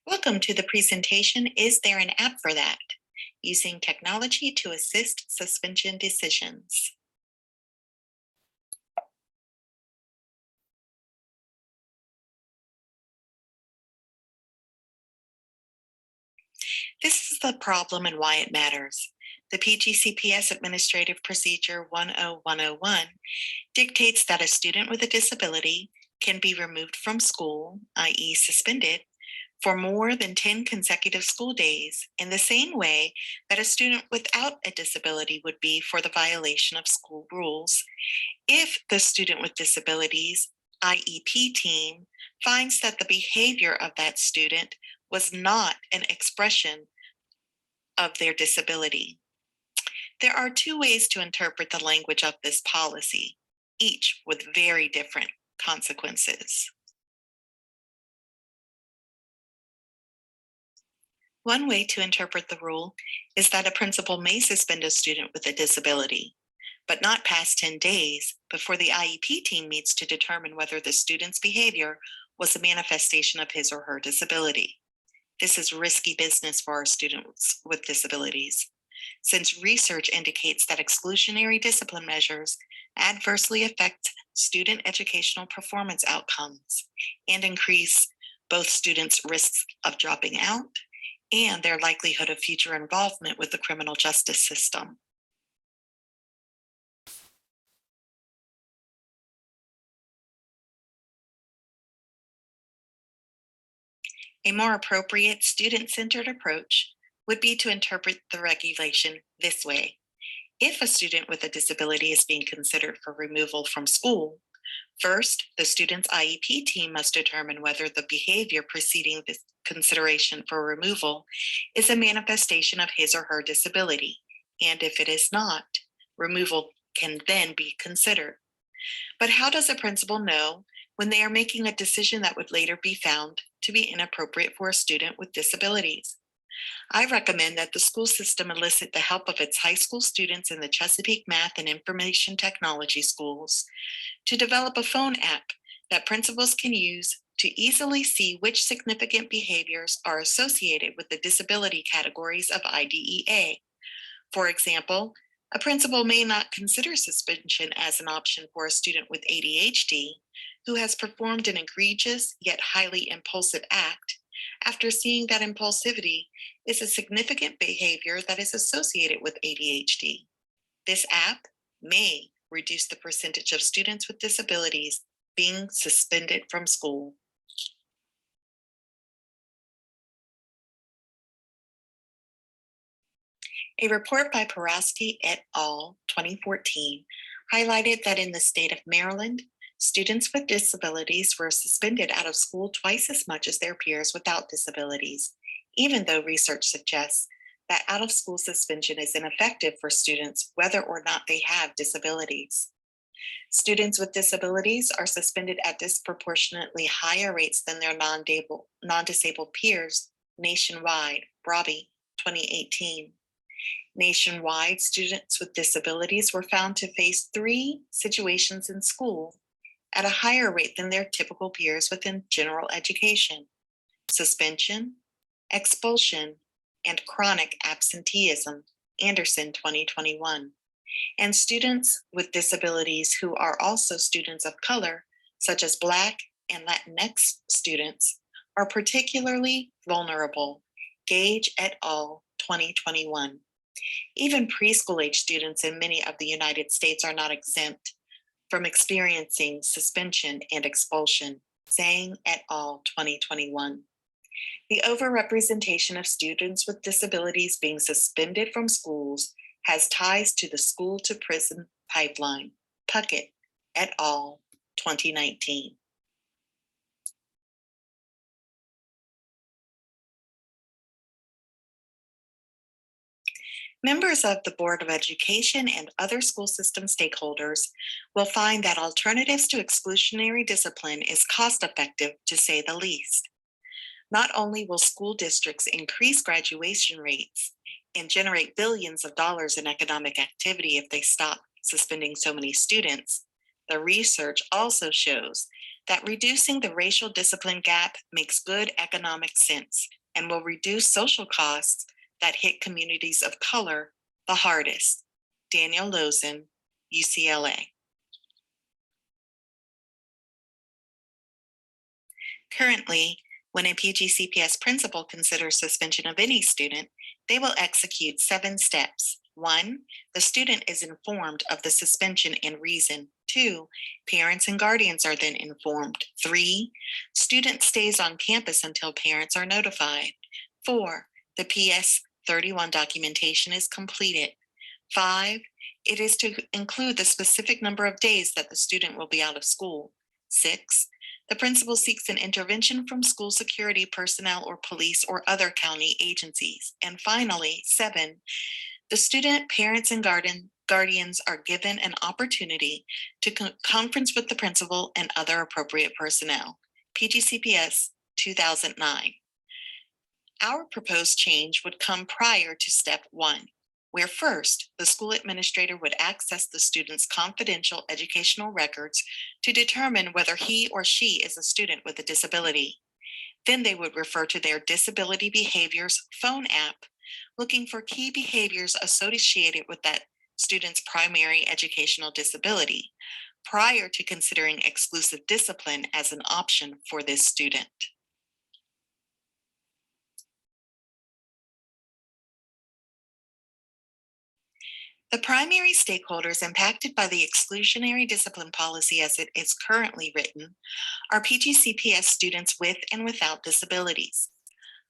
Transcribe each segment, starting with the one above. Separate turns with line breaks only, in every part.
Welcome to the presentation, Is There an App for That? Using technology to assist suspension decisions. This is the problem and why it matters. The PGCPS Administrative Procedure 10101 dictates that a student with a disability can be removed from school, i.e. suspended, for more than 10 consecutive school days in the same way that a student without a disability would be for the violation of school rules if the student with disabilities IEP team finds that the behavior of that student was not an expression of their disability. There are two ways to interpret the language of this policy, each with very different consequences. One way to interpret the rule is that a principal may suspend a student with a disability, but not past 10 days before the IEP team meets to determine whether the student's behavior was a manifestation of his or her disability. This is risky business for our students with disabilities, since research indicates that exclusionary discipline measures adversely affect student educational performance outcomes and increase both students' risks of dropping out and their likelihood of future involvement with the criminal justice system. A more appropriate student-centered approach would be to interpret the regulation this way. If a student with a disability is being considered for removal from school, first, the student's IEP team must determine whether the behavior preceding this consideration for removal is a manifestation of his or her disability, and if it is not, removal can then be considered. But how does a principal know when they are making a decision that would later be found to be inappropriate for a student with disabilities? I recommend that the school system elicit the help of its high school students in the Chesapeake Math and Information Technology schools to develop a phone app that principals can use to easily see which significant behaviors are associated with the disability categories of IDEA. For example, a principal may not consider suspension as an option for a student with ADHD who has performed an egregious yet highly impulsive act after seeing that impulsivity is a significant behavior that is associated with ADHD. This app may reduce the percentage of students with disabilities being suspended from school. A report by Porosky et al. 2014 highlighted that in the state of Maryland, students with disabilities were suspended out of school twice as much as their peers without disabilities, even though research suggests that out of school suspension is ineffective for students whether or not they have disabilities. Students with disabilities are suspended at disproportionately higher rates than their non-disabled peers nationwide, Braby, 2018. Nationwide, students with disabilities were found to face 3 situations in school at a higher rate than their typical peers within general education: suspension, expulsion, and chronic absenteeism, Anderson 2021. And students with disabilities who are also students of color, such as Black and Latinx students, are particularly vulnerable, Gage et al. 2021. Even preschool age students in many of the United States are not exempt from experiencing suspension and expulsion, Zhang et al. 2021. The overrepresentation of students with disabilities being suspended from schools has ties to the school to prison pipeline, Puckett et al. 2019. Members of the Board of Education and other school system stakeholders will find that alternatives to exclusionary discipline is cost-effective, to say the least. Not only will school districts increase graduation rates and generate billions of dollars in economic activity if they stop suspending so many students, the research also shows that reducing the racial discipline gap makes good economic sense and will reduce social costs that hit communities of color the hardest. Daniel Lozen, UCLA. Currently, when a PGCPS principal considers suspension of any student, they will execute 7 steps. 1. The student is informed of the suspension and reason. 2. Parents and guardians are then informed. 3. Student stays on campus until parents are notified. 4. The PS 31 documentation is completed. 5. It is to include the specific number of days that the student will be out of school. 6. The principal seeks an intervention from school security personnel or police or other county agencies. And finally, 7, the student, parents, and guardians are given an opportunity to conference with the principal and other appropriate personnel. PGCPS 2009. Our proposed change would come prior to step 1, where first, the school administrator would access the student's confidential educational records to determine whether he or she is a student with a disability. Then they would refer to their disability behaviors phone app, looking for key behaviors associated with that student's primary educational disability, prior to considering exclusive discipline as an option for this student. The primary stakeholders impacted by the exclusionary discipline policy as it is currently written are PGCPS students with and without disabilities.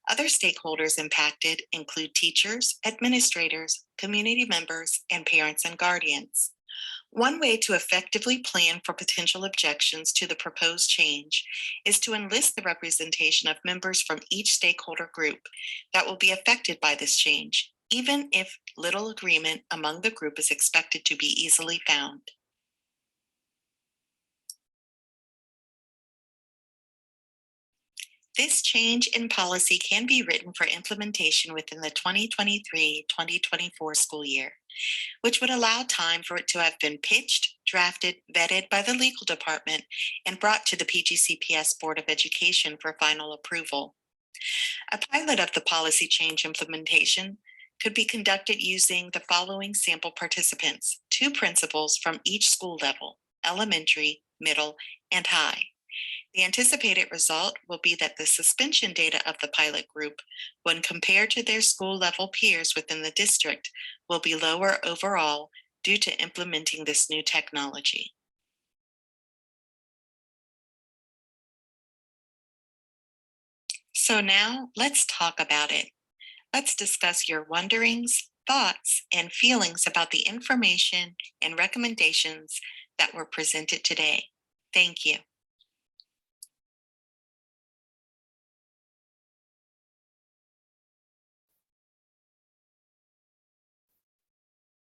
Other stakeholders impacted include teachers, administrators, community members, and parents and guardians. One way to effectively plan for potential objections to the proposed change is to enlist the representation of members from each stakeholder group that will be affected by this change, even if little agreement among the group is expected to be easily found. This change in policy can be written for implementation within the 2023-2024 school year, which would allow time for it to have been pitched, drafted, vetted by the legal department, and brought to the PGCPS Board of Education for final approval. A pilot of the policy change implementation could be conducted using the following sample participants: 2 principals from each school level, elementary, middle, and high. The anticipated result will be that the suspension data of the pilot group, when compared to their school level peers within the district, will be lower overall due to implementing this new technology. So now let's talk about it. Let's discuss your wonderings, thoughts, and feelings about the information and recommendations that were presented today. Thank you.